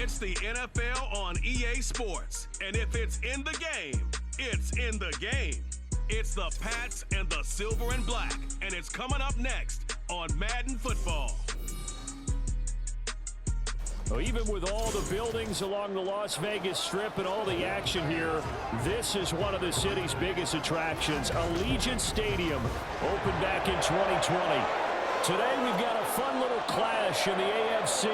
It's the NFL on EA Sports. And if it's in the game, it's in the game. It's the Pats and the Silver and Black. And it's coming up next on Madden Football. Well, even with all the buildings along the Las Vegas Strip and all the action here, this is one of the city's biggest attractions. Allegiant Stadium opened back in 2020. Today we've got a fun little clash in the AFC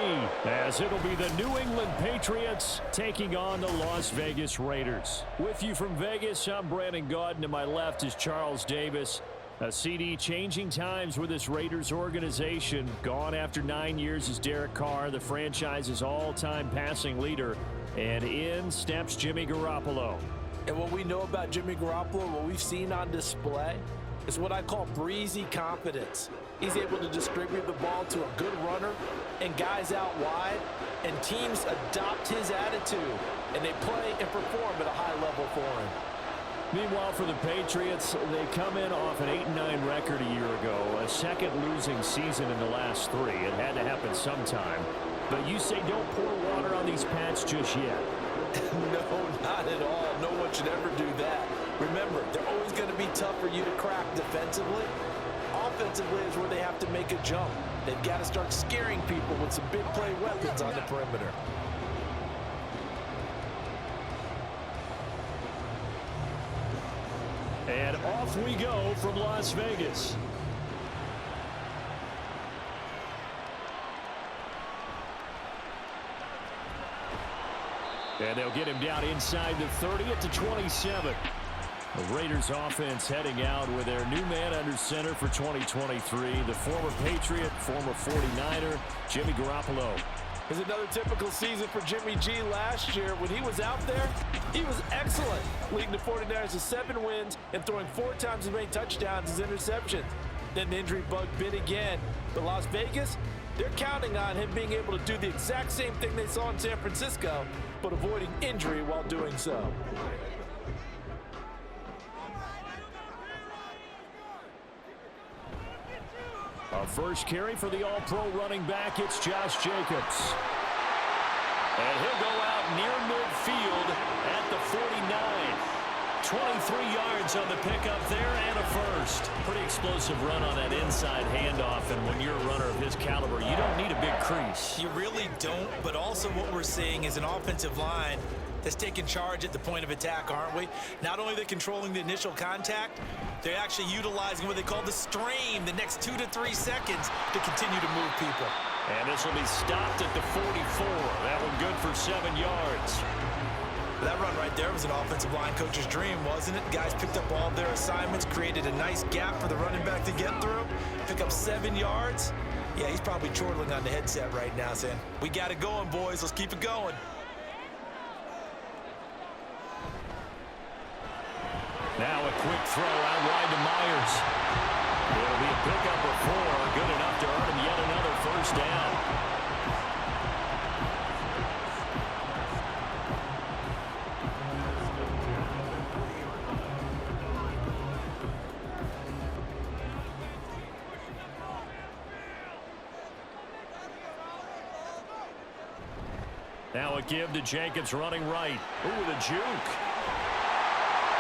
as it'll be the New England Patriots taking on the Las Vegas Raiders. With you from Vegas, I'm Brandon Gaudin. To my left is Charles Davis. A CD changing times with this Raiders organization. Gone after 9 years is Derek Carr, the franchise's all-time passing leader. And in steps Jimmy Garoppolo. And what we know about Jimmy Garoppolo, what we've seen on display, is what I call breezy confidence. He's able to distribute the ball to a good runner and guys out wide, and teams adopt his attitude, and they play and perform at a high level for him. Meanwhile, for the Patriots, they come in off an 8-9 record a year ago, a second losing season in the last 3. It had to happen sometime. But you say don't pour water on these Pats just yet. No, not at all. No one should ever do that. Remember, they're always going to be tough for you to crack defensively. Offensively is where they have to make a jump. They've got to start scaring people with some big play weapons on the perimeter. And off we go from Las Vegas. And they'll get him down inside the 30 at the 27. The Raiders offense heading out with their new man under center for 2023, the former Patriot, former 49er, Jimmy Garoppolo. It's another typical season for Jimmy G last year. When he was out there, he was excellent, leading the 49ers to 7 wins and throwing 4 times as many touchdowns as interceptions. Then the injury bug bit again. But Las Vegas, they're counting on him being able to do the exact same thing they saw in San Francisco, but avoiding injury while doing so. A first carry for the all-pro running back, it's Josh Jacobs. And he'll go out near midfield at the 49. 23 yards on the pickup there and a first. Pretty explosive run on that inside handoff, and when you're a runner of his caliber, you don't need a big crease. You really don't, but also what we're seeing is an offensive line that's taking charge at the point of attack, aren't we? Not only are they controlling the initial contact, they're actually utilizing what they call the strain, the next 2 to 3 seconds to continue to move people. And this will be stopped at the 44. That one good for 7 yards. That run right there was an offensive line coach's dream, wasn't it? Guys picked up all their assignments, created a nice gap for the running back to get through, pick up 7 yards. Yeah, he's probably chortling on the headset right now saying, we got it going, boys. Let's keep it going. Now a quick throw out wide to Myers. It'll be a pickup of 4, good enough to earn him yet another first down. Now a give to Jacobs running right. Ooh, the juke.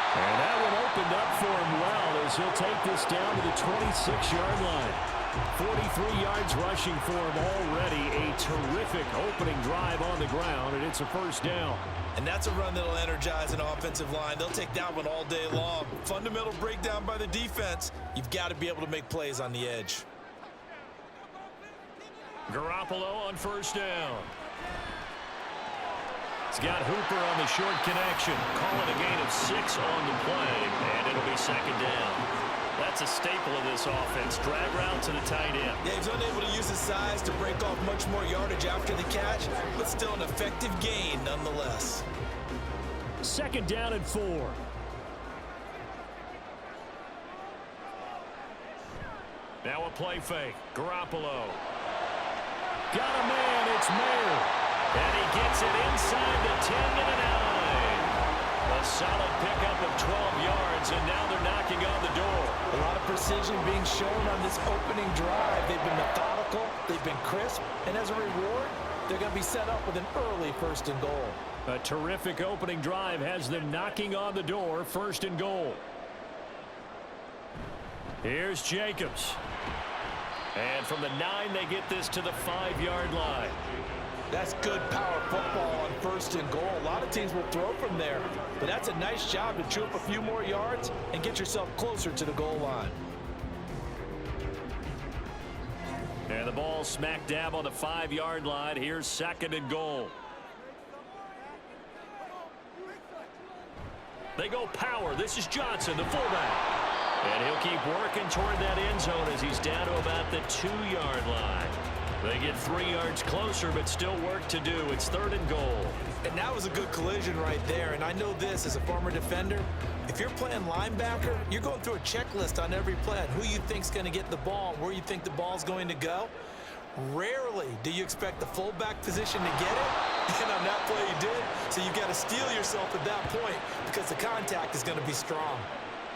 And that one opened up for him well as he'll take this down to the 26-yard line. 43 yards rushing for him already. A terrific opening drive on the ground, and it's a first down. And that's a run that'll energize an offensive line. They'll take that one all day long. Fundamental breakdown by the defense. You've got to be able to make plays on the edge. Garoppolo on first down. He's got Hooper on the short connection. Calling a gain of 6 on the play, and it'll be second down. That's a staple of this offense. Drag route to the tight end. Yeah, he's unable to use his size to break off much more yardage after the catch, but still an effective gain nonetheless. Second down and 4. Now a play fake. Garoppolo. Got a man. It's Mayer. And he gets it inside the 10 to the 9. A solid pickup of 12 yards, and now they're knocking on the door. A lot of precision being shown on this opening drive. They've been methodical, they've been crisp, and as a reward, they're going to be set up with an early 1st and goal. A terrific opening drive has them knocking on the door. 1st and goal. Here's Jacobs. And from the 9, they get this to the 5-yard line. That's good power football on 1st and goal. A lot of teams will throw from there, but that's a nice job to chew up a few more yards and get yourself closer to the goal line. And the ball smack dab on the 5-yard line. Here's 2nd and goal. They go power. This is Johnson, the fullback. And he'll keep working toward that end zone as he's down to about the 2-yard line. They get 3 yards closer, but still work to do. It's 3rd and goal. And that was a good collision right there. And I know this as a former defender. If you're playing linebacker, you're going through a checklist on every play on who you think's going to get the ball and where you think the ball's going to go. Rarely do you expect the fullback position to get it. And on that play you did. So you got to steel yourself at that point because the contact is going to be strong.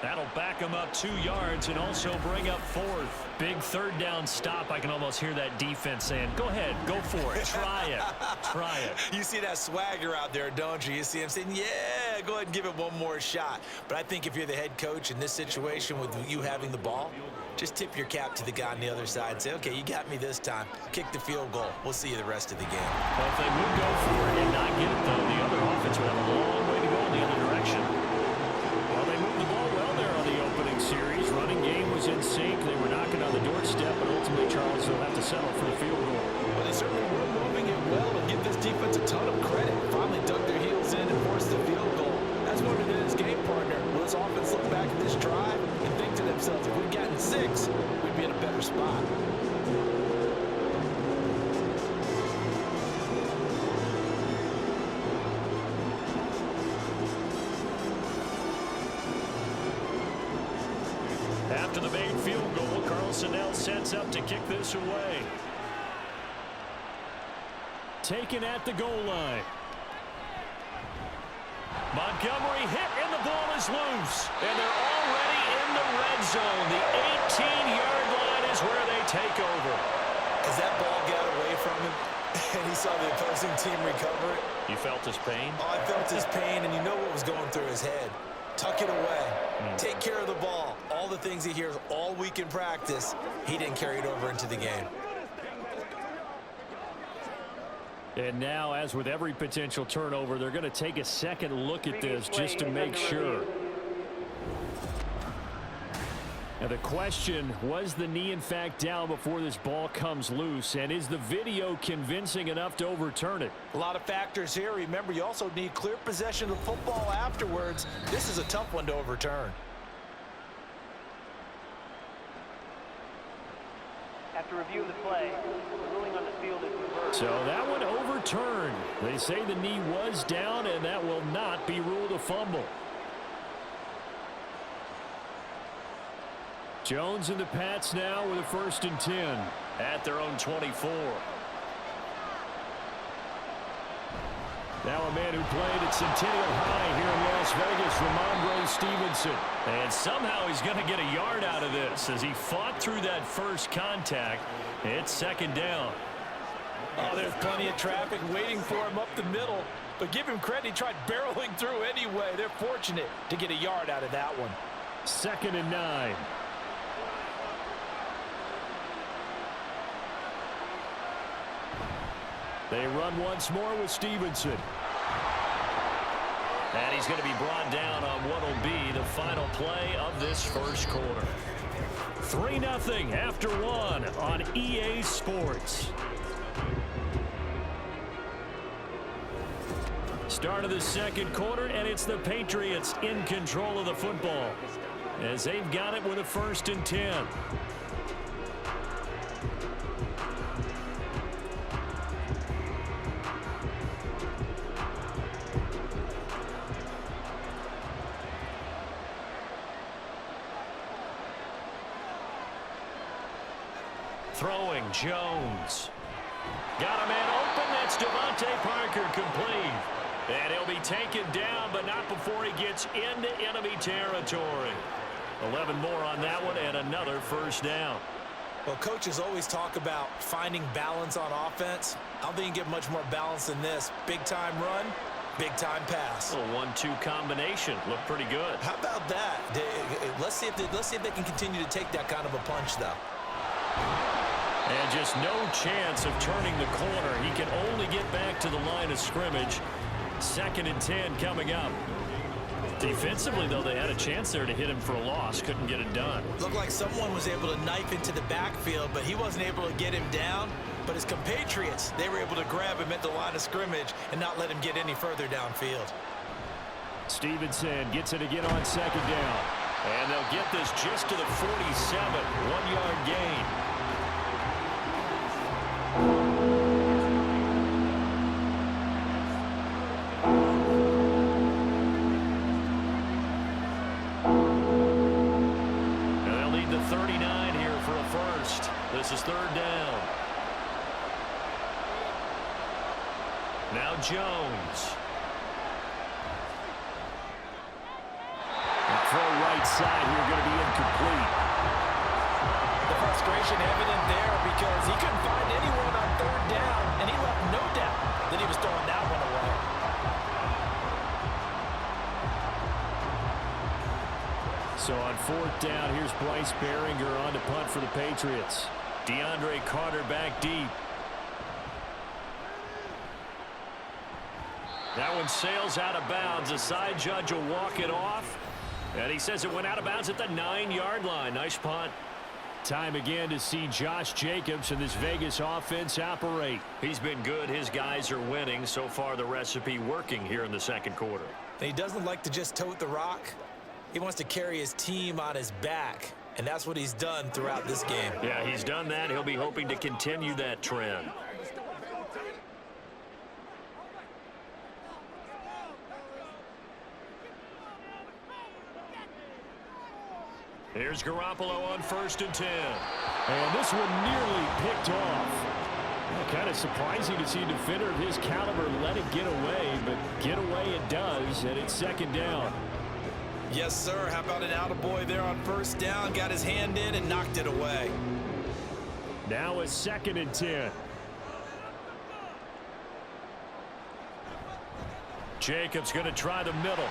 That'll back him up 2 yards and also bring up 4th. Big 3rd down stop. I can almost hear that defense saying, go ahead, go for it. Try it. Try it. You see that swagger out there, don't you? You see him saying, yeah, go ahead and give it one more shot. But I think if you're the head coach in this situation with you having the ball, just tip your cap to the guy on the other side and say, okay, you got me this time. Kick the field goal. We'll see you the rest of the game. Well, if they would go for it and not get it, though, the other offense would have a long way to go in the other direction. Well, they moved the ball well there on the opening series. Running game was in sync. They were knocking on the doorstep, but ultimately Charles will have to settle for the field goal. Well, they certainly were moving it well and give this defense a ton of credit. Finally dug their heels in and forced the field goal. That's what it is, game partner. Will this offense look back at this drive and think to themselves, if we'd gotten 6, we'd be in a better spot. After the made field goal, Carlson now sets up to kick this away. Taken at the goal line. Montgomery hit and the ball is loose. And they're already in the red zone. The 18-yard line is where they take over. As that ball got away from him and he saw the opposing team recover it. You felt his pain? Oh, I felt his pain, and you know what was going through his head. Tuck it away. Take care of the ball. All the things he hears all week in practice, he didn't carry it over into the game. And now, as with every potential turnover, they're going to take a second look at this just to make sure. Now the question, was the knee in fact down before this ball comes loose? And is the video convincing enough to overturn it? A lot of factors here. Remember, you also need clear possession of football afterwards. This is a tough one to overturn. After review of the play, the ruling on the field is reversed. So that one overturned. They say the knee was down, and that will not be ruled a fumble. Jones and the Pats now with a 1st and 10 at their own 24. Now a man who played at Centennial High here in Las Vegas, Ramondre Stevenson. And somehow he's going to get a yard out of this as he fought through that first contact. It's 2nd down. Oh, there's plenty of traffic waiting for him up the middle. But give him credit, he tried barreling through anyway. They're fortunate to get a yard out of that one. 2nd and 9. They run once more with Stevenson. And he's going to be brought down on what will be the final play of this first quarter. 3-0 after 1 on EA Sports. Start of the second quarter, and it's the Patriots in control of the football as they've got it with a 1st and 10. Throwing, Jones. Got a man open. That's Devontae Parker complete. And he'll be taken down, but not before he gets into enemy territory. 11 more on that one and another 1st down. Well, coaches always talk about finding balance on offense. I don't think you can get much more balance than this. Big-time run, big-time pass. A 1-2 combination. Looked pretty good. How about that? Let's see if they can continue to take that kind of a punch, though. And just no chance of turning the corner. He can only get back to the line of scrimmage. 2nd and 10 coming up. Defensively, though, they had a chance there to hit him for a loss. Couldn't get it done. Looked like someone was able to knife into the backfield, but he wasn't able to get him down. But his compatriots, they were able to grab him at the line of scrimmage and not let him get any further downfield. Stevenson gets it again on 2nd down. And they'll get this just to the 47. 1-yard gain. This is 3rd down. Now Jones. And throw right side here going to be incomplete. The frustration evident there because he couldn't find anyone on 3rd down, and he left no doubt that he was throwing that one away. So on 4th down, here's Bryce Behringer on to punt for the Patriots. DeAndre Carter back deep. That one sails out of bounds. The side judge will walk it off. And he says it went out of bounds at the 9-yard line. Nice punt. Time again to see Josh Jacobs and this Vegas offense operate. He's been good. His guys are winning. So far, the recipe working here in the 2nd quarter. And he doesn't like to just tote the rock. He wants to carry his team on his back. And that's what he's done throughout this game. Yeah, he's done that. He'll be hoping to continue that trend. Here's Garoppolo on 1st and 10. And this one nearly picked off. Kind of surprising to see a defender of his caliber let it get away, but get away it does, and it's 2nd down. Yes, sir. How about an attaboy there on 1st down? Got his hand in and knocked it away. Now it's 2nd and 10. Jacobs going to try the middle.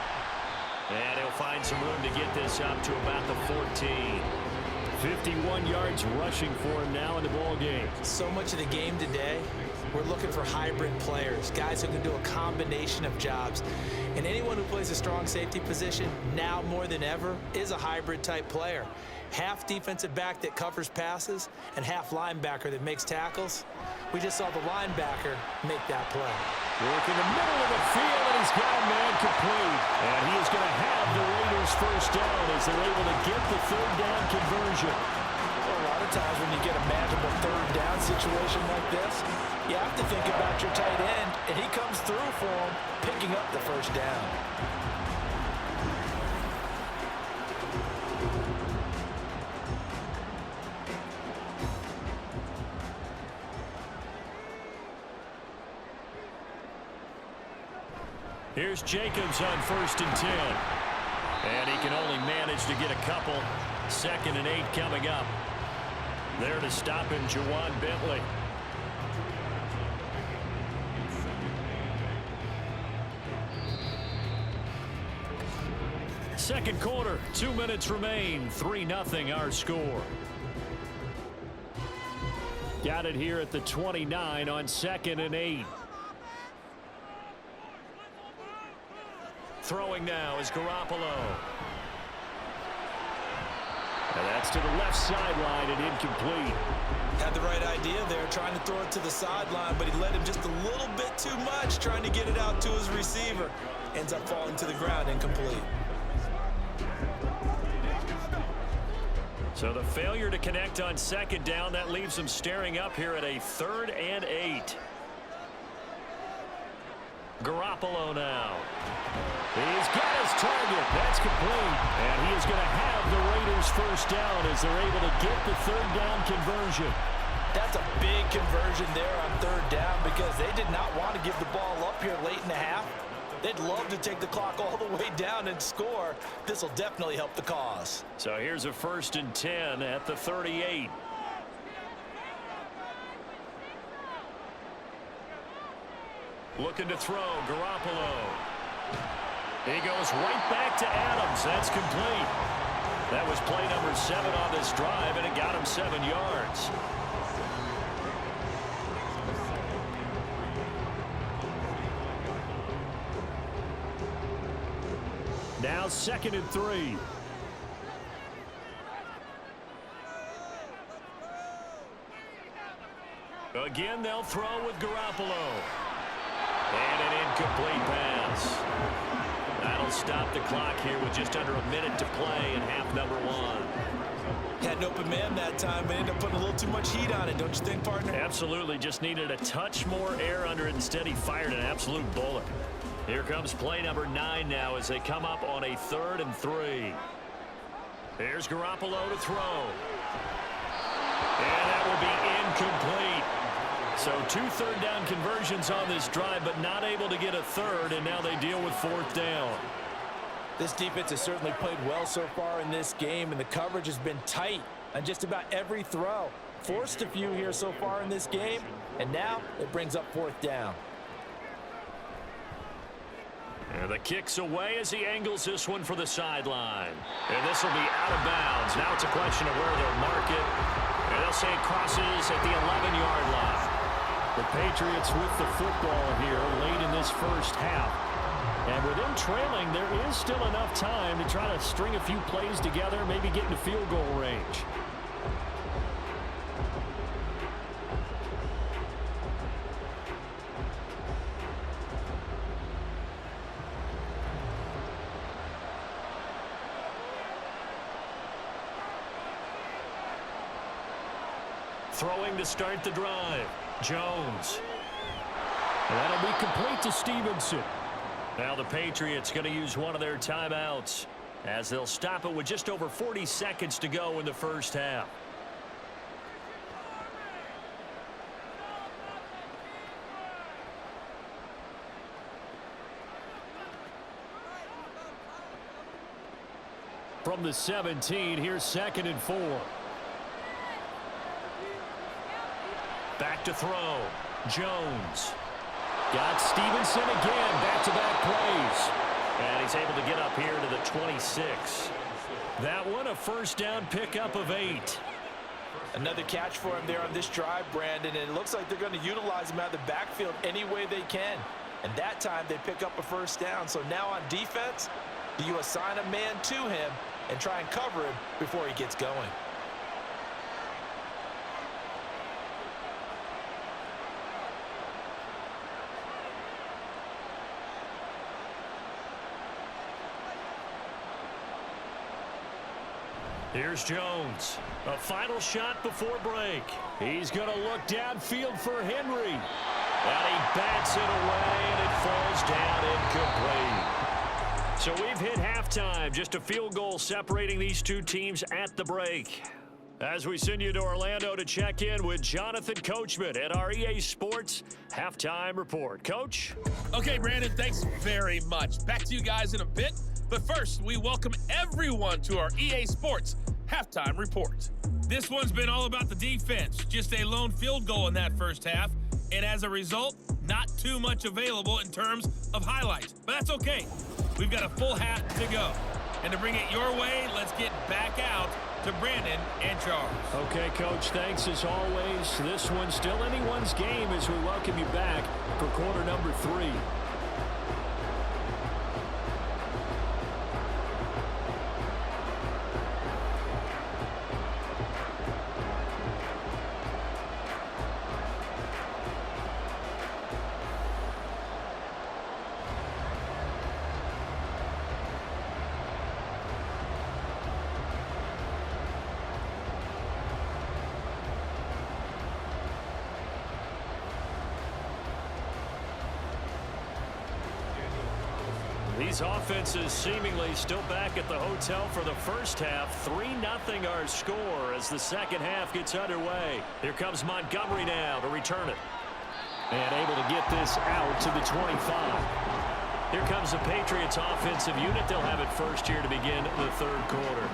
And he'll find some room to get this up to about the 14. 51 yards rushing for him now in the ball game. So much of the game today, we're looking for hybrid players, guys who can do a combination of jobs. And anyone who plays a strong safety position now more than ever is a hybrid type player. Half defensive back that covers passes and half linebacker that makes tackles. We just saw the linebacker make that play. Work in the middle of the field, and he's got a man complete. And he is going to have the Raiders 1st down as they're able to get the 3rd down conversion. Well, a lot of times when you get a manageable 3rd down situation like this, you have to think about your tight end, and he comes through for him, picking up the 1st down. Here's Jacobs on 1st and 10. And he can only manage to get a couple. 2nd and 8 coming up. There to stop him, Juwan Bentley. Second quarter, 2 minutes remain. 3-0 our score. Got it here at the 29 on 2nd and 8. Throwing now is Garoppolo. And that's to the left sideline and incomplete. Had the right idea there, trying to throw it to the sideline, but he let him just a little bit too much, trying to get it out to his receiver. Ends up falling to the ground, incomplete. So the failure to connect on 2nd down, that leaves him staring up here at a 3rd and 8. Garoppolo now. He's got his target. That's complete. And he is going to have the Raiders 1st down as they're able to get the 3rd down conversion. That's a big conversion there on 3rd down because they did not want to give the ball up here late in the half. They'd love to take the clock all the way down and score. This will definitely help the cause. So here's a 1st and 10 at the 38. Looking to throw, Garoppolo. He goes right back to Adams. That's complete. That was play number 7 on this drive, and it got him 7 yards. Now 2nd and 3. Again, they'll throw with Garoppolo. And an incomplete pass. That'll stop the clock here with just under a minute to play in half number 1. Had an open man that time, but ended up putting a little too much heat on it, don't you think, partner? Absolutely. Just needed a touch more air under it. Instead, he fired an absolute bullet. Here comes play number 9 now as they come up on a 3rd and 3. Here's Garoppolo to throw. And that will be incomplete. So 2 third-down conversions on this drive, but not able to get a third, and now they deal with 4th down. This defense has certainly played well so far in this game, and the coverage has been tight on just about every throw. Forced a few here so far in this game, and now it brings up 4th down. And the kick's away as he angles this one for the sideline. And this will be out of bounds. Now it's a question of where they'll mark it. And they'll say it crosses at the 11-yard line. The Patriots with the football here late in this first half. And with them trailing, there is still enough time to try to string a few plays together, maybe get into field goal range. Throwing to start the drive. Jones. And that'll be complete to Stevenson. Now the Patriots going to use one of their timeouts as they'll stop it with just over 40 seconds to go in the first half. From the 17, here's 2nd and 4. Back to throw. Jones. Got Stevenson again. Back-to-back plays. And he's able to get up here to the 26. That one a first down pickup of 8. Another catch for him there on this drive, Brandon, and it looks like they're going to utilize him out of the backfield any way they can. And that time they pick up a first down. So now on defense, do you assign a man to him and try and cover him before he gets going? Here's Jones. A final shot before break. He's going to look downfield for Henry. And he bats it away, and it falls down incomplete. So we've hit halftime. Just a field goal separating these two teams at the break. As we send you to Orlando to check in with Jonathan Coachman at our EA Sports Halftime Report. Coach? Okay, Brandon, thanks very much. Back to you guys in a bit. But first, we welcome everyone to our EA Sports Halftime Report. This one's been all about the defense. Just a lone field goal in that first half. And as a result, not too much available in terms of highlights. But that's okay. We've got a full half to go. And to bring it your way, let's get back out to Brandon and Charles. Okay, Coach, thanks as always. This one's still anyone's game as we welcome you back for quarter number 3. These offenses seemingly still back at the hotel for the first half. 3-0 our score as the second half gets underway. Here comes Montgomery now to return it. And able to get this out to the 25. Here comes the Patriots offensive unit. They'll have it first here to begin the third quarter.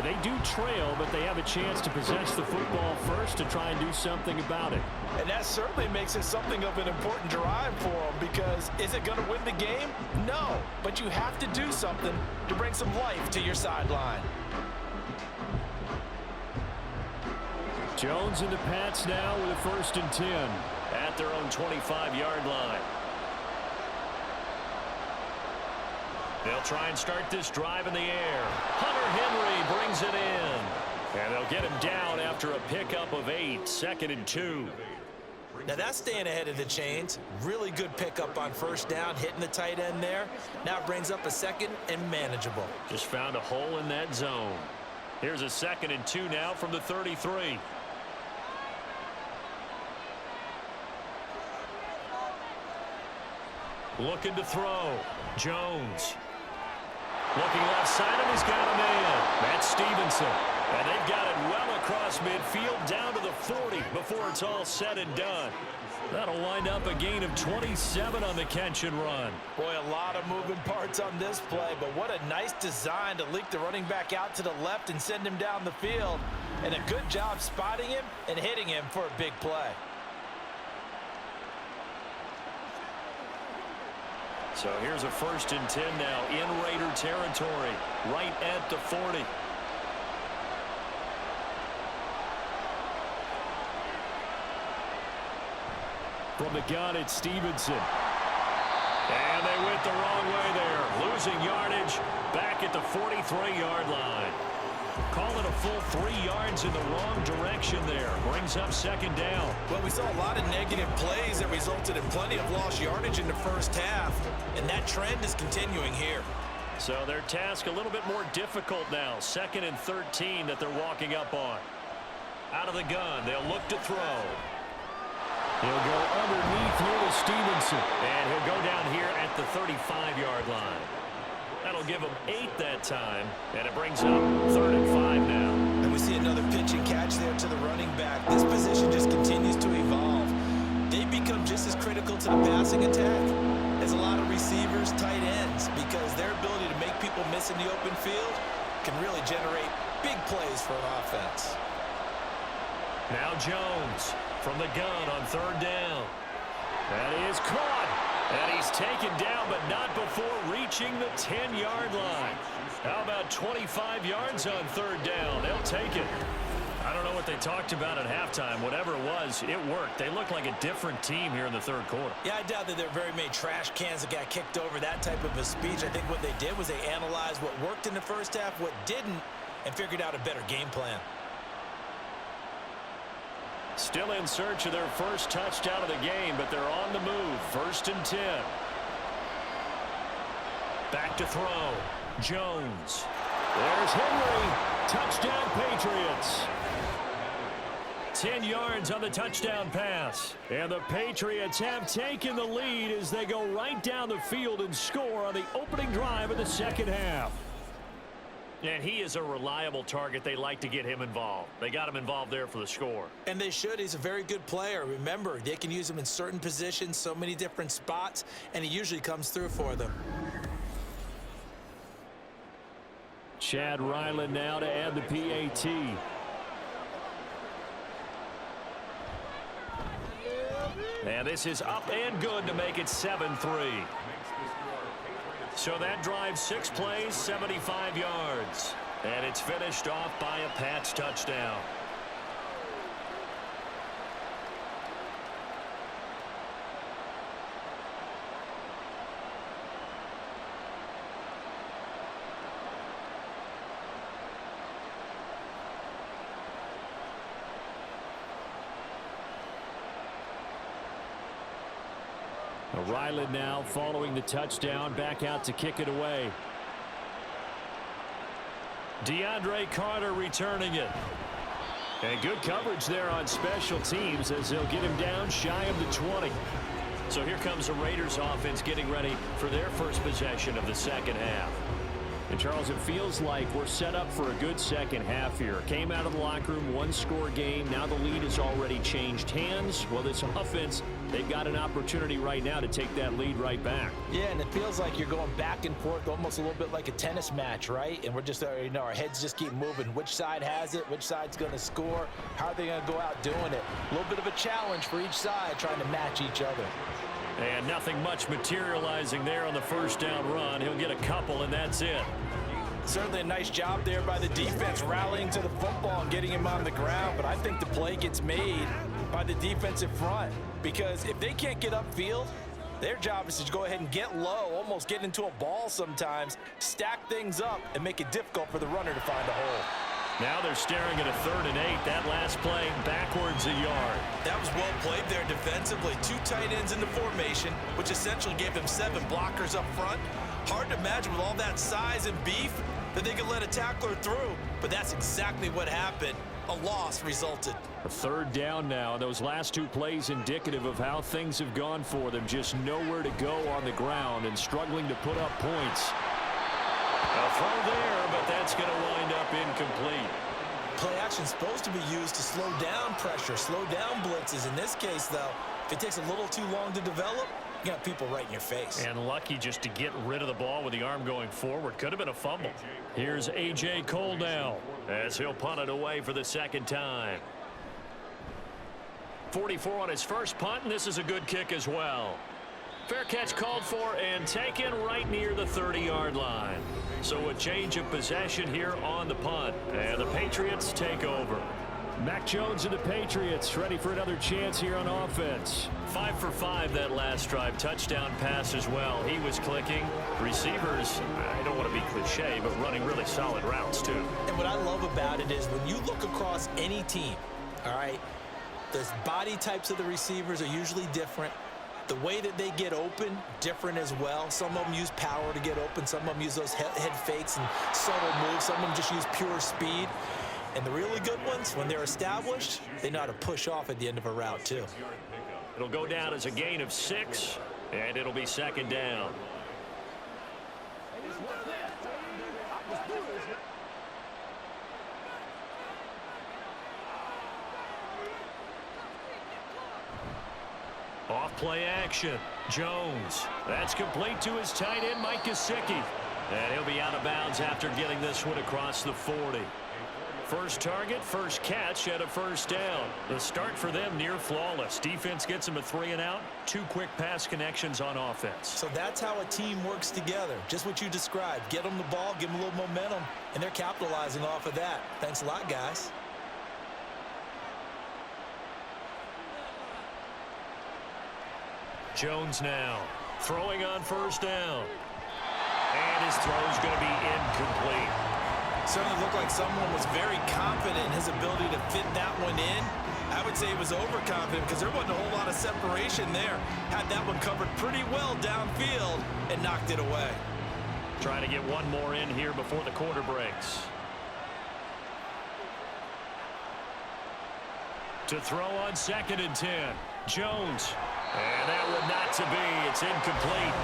And they do trail, but they have a chance to possess the football first to try and do something about it. And that certainly makes it something of an important drive for them, because is it going to win the game? No, but you have to do something to bring some life to your sideline. Jones and the Pats now with a 1st and 10 at their own 25-yard line. They'll try and start this drive in the air. Hunter Henry brings it in. And they'll get him down after a pickup of 8, 2nd and 2. Now that's staying ahead of the chains. Really good pickup on 1st down, hitting the tight end there. Now it brings up a 2nd and manageable. Just found a hole in that zone. Here's a 2nd and 2 now from the 33. Looking to throw. Jones. Looking left side, and he's got a man. That's Stevenson. And they've got it well across midfield down to the 40 before it's all said and done. That'll wind up a gain of 27 on the catch and run. Boy, a lot of moving parts on this play, but what a nice design to leak the running back out to the left and send him down the field. And a good job spotting him and hitting him for a big play. So here's a 1st and 10 now in Raider territory, right at the 40. From the gun, it's Stevenson. And they went the wrong way there, losing yardage back at the 43-yard line. Call it a full 3 yards in the wrong direction there. Brings up 2nd down. Well, we saw a lot of negative plays that resulted in plenty of lost yardage in the 1st half, and that trend is continuing here. So their task a little bit more difficult now. 2nd and 13 that they're walking up on. Out of the gun, they'll look to throw. He'll go underneath here to Stevenson. And he'll go down here at the 35-yard line. That'll give him 8 that time, and it brings up 3rd and 5 now. And we see another pitch and catch there to the running back. This position just continues to evolve. They become just as critical to the passing attack as a lot of receivers, tight ends, because their ability to make people miss in the open field can really generate big plays for an offense. Now Jones from the gun on 3rd down. That is caught. And he's taken down, but not before reaching the 10-yard line. How about 25 yards on 3rd down? They'll take it. I don't know what they talked about at halftime. Whatever it was, it worked. They look like a different team here in the 3rd quarter. Yeah, I doubt that there are very many trash cans that got kicked over, that type of a speech. I think what they did was they analyzed what worked in the 1st half, what didn't, and figured out a better game plan. Still in search of their 1st touchdown of the game, but they're on the move. 1st and 10. Back to throw. Jones. There's Henry. Touchdown, Patriots. 10 yards on the touchdown pass. And the Patriots have taken the lead as they go right down the field and score on the opening drive of the 2nd half. And he is a reliable target. They like to get him involved. They got him involved there for the score. And they should. He's a very good player. Remember, they can use him in certain positions, so many different spots, and he usually comes through for them. Chad Ryland now to add the PAT. And this is up and good to make it 7-3. So that drives 6 plays, 75 yards. And it's finished off by a Pats touchdown. Ryland now following the touchdown, back out to kick it away. DeAndre Carter returning it. And good coverage there on special teams as they'll get him down shy of the 20. So here comes the Raiders offense getting ready for their first possession of the 2nd half. And, Charles, it feels like we're set up for a good second half here. Came out of the locker room, one-score game. Now the lead has already changed hands. Well, this offense, they've got an opportunity right now to take that lead right back. Yeah, and it feels like you're going back and forth, almost a little bit like a tennis match, right? And we're just, our heads just keep moving. Which side has it? Which side's going to score? How are they going to go out doing it? A little bit of a challenge for each side, trying to match each other. And nothing much materializing there on the first down run. He'll get a couple, and that's it. Certainly a nice job there by the defense, rallying to the football and getting him on the ground. But I think the play gets made by the defensive front, because if they can't get upfield, their job is to go ahead and get low, almost get into a ball sometimes, stack things up, and make it difficult for the runner to find a hole. Now they're staring at a 3rd and 8. That last play backwards a yard. That was well played there defensively. 2 tight ends in the formation, which essentially gave them 7 blockers up front. Hard to imagine with all that size and beef that they could let a tackler through, but that's exactly what happened. A loss resulted. A 3rd down now. Those last 2 plays indicative of how things have gone for them. Just nowhere to go on the ground and struggling to put up points. A throw there, but that's going to wind up incomplete. Play action is supposed to be used to slow down pressure, slow down blitzes. In this case, though, if it takes a little too long to develop, you got people right in your face. And lucky just to get rid of the ball with the arm going forward. Could have been a fumble. Here's A.J. Cole now as he'll punt it away for the 2nd time. 44 on his first punt, and this is a good kick as well. Fair catch called for and taken right near the 30-yard line. So a change of possession here on the punt. And the Patriots take over. Mac Jones and the Patriots ready for another chance here on offense. 5 for 5 that last drive. Touchdown pass as well. He was clicking. Receivers, I don't want to be cliche, but running really solid routes too. And what I love about it is when you look across any team, all right, the body types of the receivers are usually different. The way that they get open, different as well. Some of them use power to get open. Some of them use those head fakes and subtle moves. Some of them just use pure speed. And the really good ones, when they're established, they know how to push off at the end of a route, too. It'll go down as a gain of 6, and it'll be 2nd down. Off play action. Jones. That's complete to his tight end, Mike Gesicki. And he'll be out of bounds after getting this one across the 40. First target, first catch at a 1st down. The start for them near flawless. Defense gets them a 3 and out. 2 quick pass connections on offense. So that's how a team works together. Just what you described. Get them the ball, give them a little momentum, and they're capitalizing off of that. Thanks a lot, guys. Jones now throwing on 1st down. And his throw's going to be incomplete. Certainly looked like someone was very confident in his ability to fit that one in. I would say he was overconfident because there wasn't a whole lot of separation there. Had that one covered pretty well downfield and knocked it away. Trying to get one more in here before the quarter breaks. To throw on 2nd and 10. Jones. And that one not to be. It's incomplete.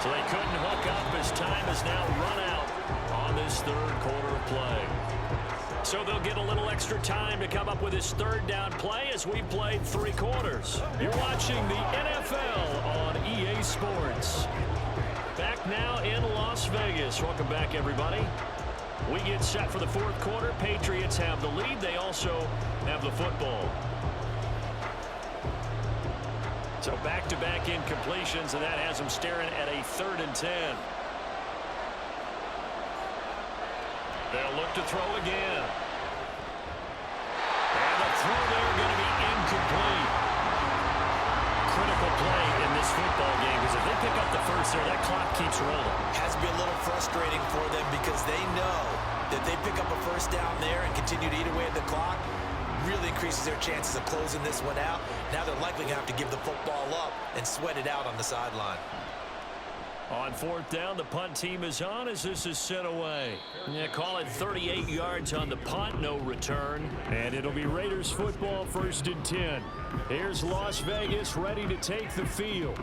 So they couldn't hook up as time is now run out on this 3rd quarter of play. So they'll get a little extra time to come up with this 3rd down play as we played 3 quarters. You're watching the NFL on EA Sports. Back now in Las Vegas. Welcome back, everybody. We get set for the 4th quarter. Patriots have the lead. They also have the football. So back-to-back incompletions, and that has them staring at a 3rd and 10. They'll look to throw again. And the throw there going to be incomplete. Critical play in this football game, because if they pick up the first there, that clock keeps rolling. Has to be a little frustrating for them because they know that they pick up a 1st down there and continue to eat away at the clock. Really increases their chances of closing this one out. Now they're likely going to have to give the football up and sweat it out on the sideline. On 4th down, the punt team is on as this is sent away. Yeah, call it 38 yards on the punt, no return. And it'll be Raiders football, 1st and 10. Here's Las Vegas ready to take the field.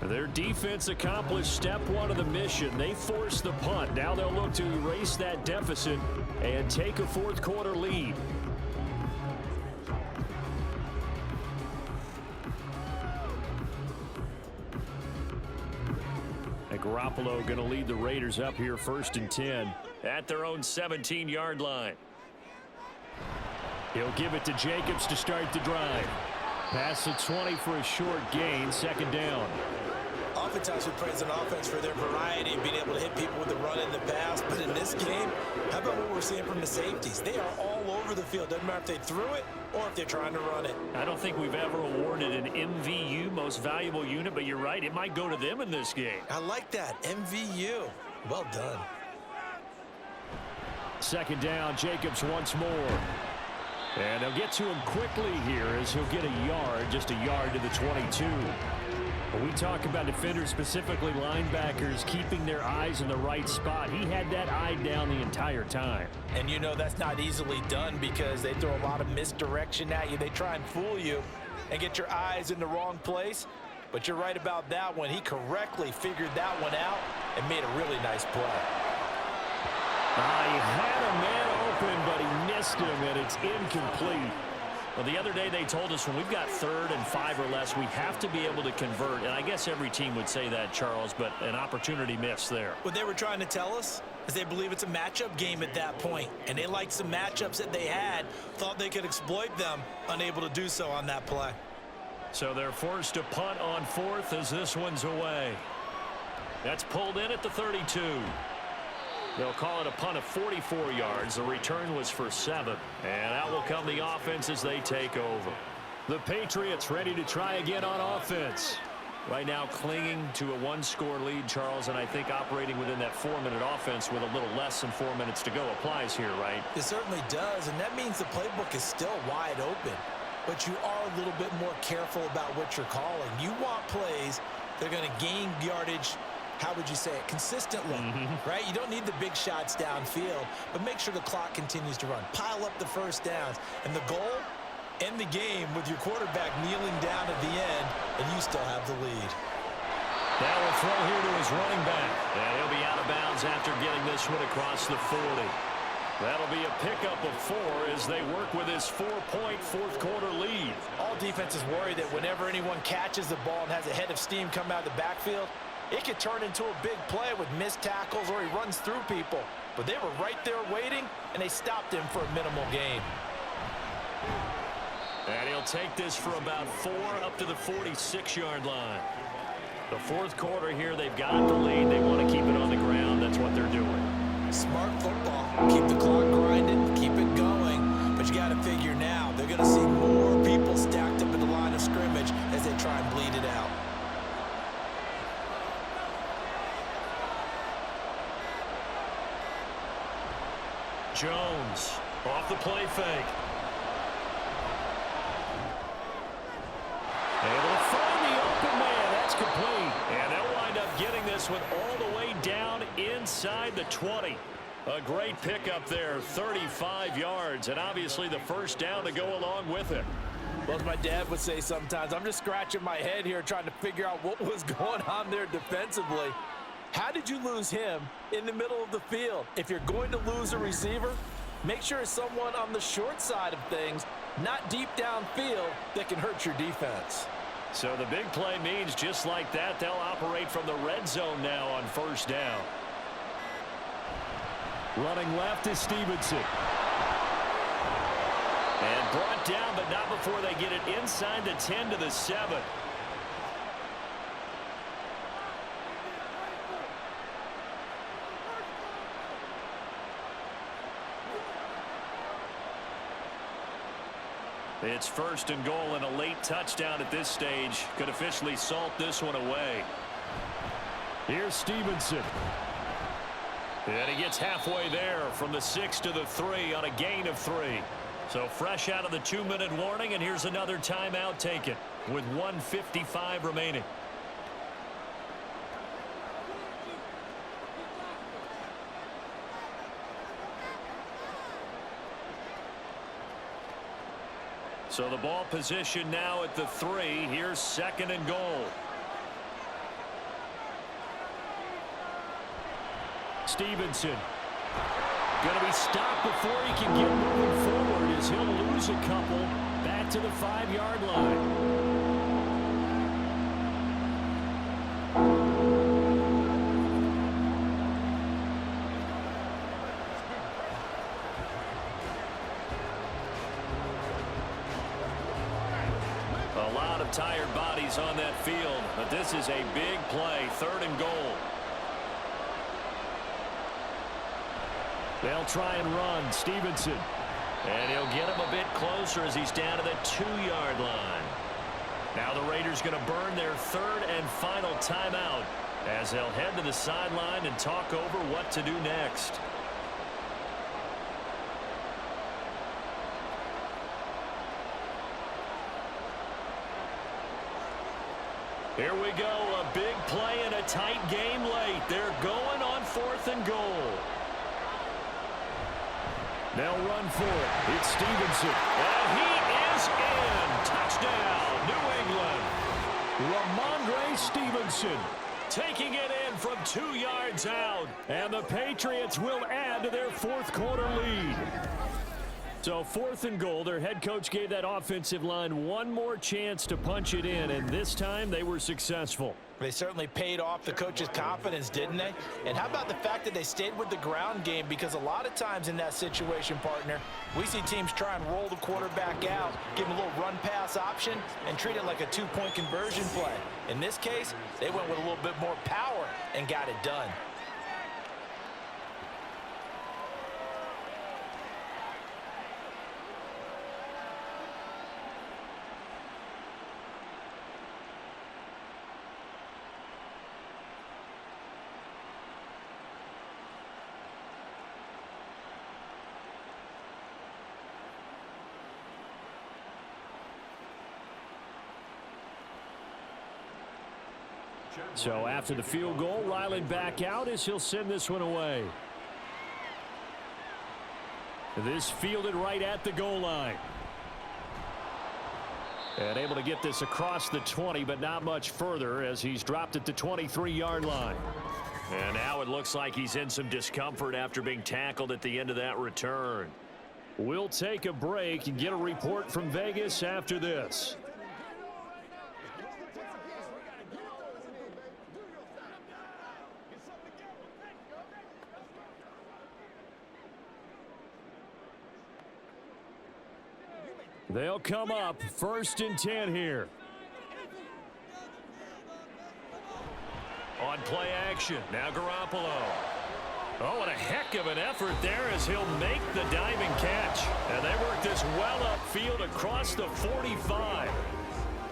Their defense accomplished step one of the mission. They forced the punt. Now they'll look to erase that deficit and take a fourth quarter lead. And Garoppolo going to lead the Raiders up here 1st and 10 at their own 17-yard line. He'll give it to Jacobs to start the drive. Pass the 20 for a short gain, 2nd down. Oftentimes we praise an offense for their variety of being able to hit people with the run and the pass. But in this game, how about what we're seeing from the safeties? They are all over the field. Doesn't matter if they threw it or if they're trying to run it. I don't think we've ever awarded an MVU, most valuable unit, but you're right. It might go to them in this game. I like that. MVU. Well done. 2nd down, Jacobs once more. And they'll get to him quickly here as he'll get a yard, just a yard to the 22. When we talk about defenders, specifically linebackers, keeping their eyes in the right spot, he had that eye down the entire time. And you know that's not easily done because they throw a lot of misdirection at you. They try and fool you and get your eyes in the wrong place. But you're right about that one. He correctly figured that one out and made a really nice play. He had a man open, but he missed him, and it's incomplete. Well, the other day they told us when we've got 3rd and 5 or less, we have to be able to convert. And I guess every team would say that, Charles, but an opportunity missed there. What they were trying to tell us is they believe it's a matchup game at that point. And they liked some matchups that they had, thought they could exploit them, unable to do so on that play. So they're forced to punt on 4th as this one's away. That's pulled in at the 32. They'll call it a punt of 44 yards. The return was for 7. And out will come the offense as they take over. The Patriots ready to try again on offense. Right now clinging to a 1-score lead, Charles, and I think operating within that 4-minute offense with a little less than 4 minutes to go applies here, right? It certainly does, and that means the playbook is still wide open. But you are a little bit more careful about what you're calling. You want plays that are going to gain yardage, how would you say it, consistently, right? You don't need the big shots downfield, but make sure the clock continues to run. Pile up the first downs. And the goal, end the game with your quarterback kneeling down at the end, and you still have the lead. Now will throw here to his running back. And he'll be out of bounds after getting this one across the 40. That'll be a pickup of 4 as they work with his 4-point fourth-quarter lead. All defenses worry that whenever anyone catches the ball and has a head of steam come out of the backfield, it could turn into a big play with missed tackles or he runs through people. But they were right there waiting, and they stopped him for a minimal gain. And he'll take this for about 4 up to the 46-yard line. The 4th quarter here, they've got the lead. They want to keep it on the ground. That's what they're doing. Smart football. Keep the clock grinding, keep it going. But you got to figure now, they're going to see more people stacked up at the line of scrimmage as they try and bleed it out. Jones off the play fake. Able to find the open man. That's complete. And they'll wind up getting this one all the way down inside the 20. A great pickup there, 35 yards, and obviously the first down to go along with it. Well, as my dad would say sometimes, I'm just scratching my head here trying to figure out what was going on there defensively. How did you lose him in the middle of the field? If you're going to lose a receiver, make sure it's someone on the short side of things, not deep downfield, that can hurt your defense. So the big play means just like that, they'll operate from the red zone now on first down. Running left is Stevenson. And brought down, but not before they get it inside the 10 to the 7. It's 1st and goal, and a late touchdown at this stage could officially salt this one away. Here's Stevenson. And he gets halfway there from the 6 to the 3 on a gain of 3. So fresh out of the 2-minute warning, and here's another timeout taken with 1:55 remaining. So the ball position now at the 3. Here's 2nd and goal. Stevenson. Going to be stopped before he can get moving forward as he'll lose a couple back to the 5-yard line. A lot of tired bodies on that field, but this is a big play, 3rd and goal. They'll try and run. Stevenson. And he'll get him a bit closer as he's down to the 2-yard line. Now the Raiders going to burn their 3rd and final timeout as they'll head to the sideline and talk over what to do next. Here we go. A big play in a tight game late. They're going on 4th and goal. They'll run for it. It's Stevenson. And he is in. Touchdown, New England. Ramondre Stevenson taking it in from 2 yards out. And the Patriots will add to their 4th quarter lead. So 4th and goal, their head coach gave that offensive line one more chance to punch it in, and this time they were successful. They certainly paid off the coach's confidence, didn't they? And how about the fact that they stayed with the ground game? Because a lot of times in that situation, partner, we see teams try and roll the quarterback out, give him a little run-pass option, and treat it like a 2-point conversion play. In this case, they went with a little bit more power and got it done. So after the field goal, Ryland back out as he'll send this one away. This fielded right at the goal line. And able to get this across the 20, but not much further as he's dropped at the 23-yard line. And now it looks like he's in some discomfort after being tackled at the end of that return. We'll take a break and get a report from Vegas after this. They'll come up 1st and 10 here. On play action, now Garoppolo. Oh, and a heck of an effort there as he'll make the diving catch. And they work this well upfield across the 45.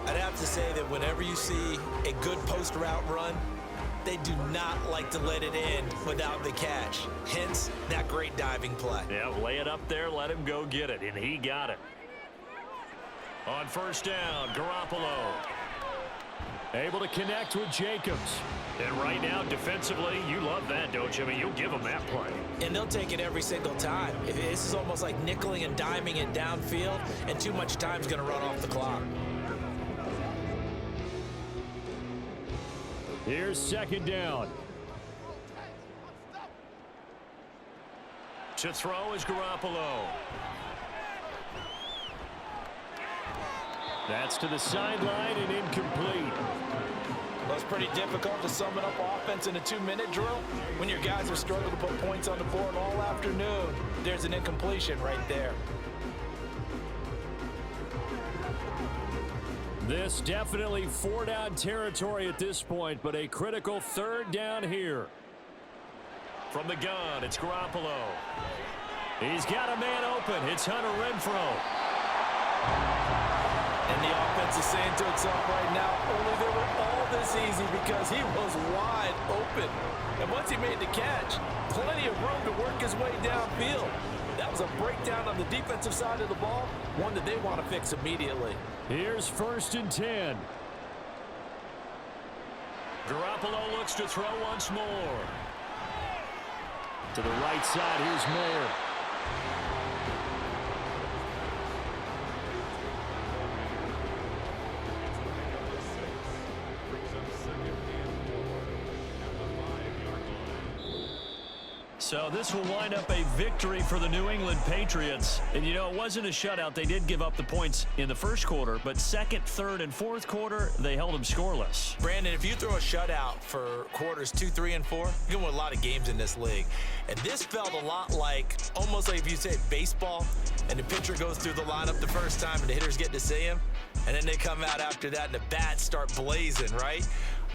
I'd have to say that whenever you see a good post route run, they do not like to let it end without the catch. Hence, that great diving play. Yeah, lay it up there, let him go get it, and he got it. On 1st down, Garoppolo. Able to connect with Jacobs. And right now, defensively, you love that, don't you? I mean, you'll give them that play. And they'll take it every single time. This is almost like nickeling and diming it downfield, and too much time's going to run off the clock. Here's 2nd down. To throw is Garoppolo. That's to the sideline and incomplete. Well, it's pretty difficult to sum it up offense in a 2-minute drill when your guys have struggled to put points on the board all afternoon. There's an incompletion right there. This definitely 4-down territory at this point, but a critical 3rd down here. From the gun, it's Garoppolo. He's got a man open. It's Hunter Renfrow. And the offense is saying to itself right now, only they were all this easy because he was wide open. And once he made the catch, plenty of room to work his way downfield. That was a breakdown on the defensive side of the ball, one that they want to fix immediately. Here's 1st and 10. Garoppolo looks to throw once more. To the right side, here's Mayer. So this will wind up a victory for the New England Patriots. And, you know, it wasn't a shutout. They did give up the points in the first quarter, but second, third, and fourth quarter, they held them scoreless. Brandon, if you throw a shutout for quarters 2, 3, and 4, you're going to win a lot of games in this league. And this felt a lot like, almost like if you say baseball, and the pitcher goes through the lineup the first time and the hitters get to see him, and then they come out after that and the bats start blazing, right?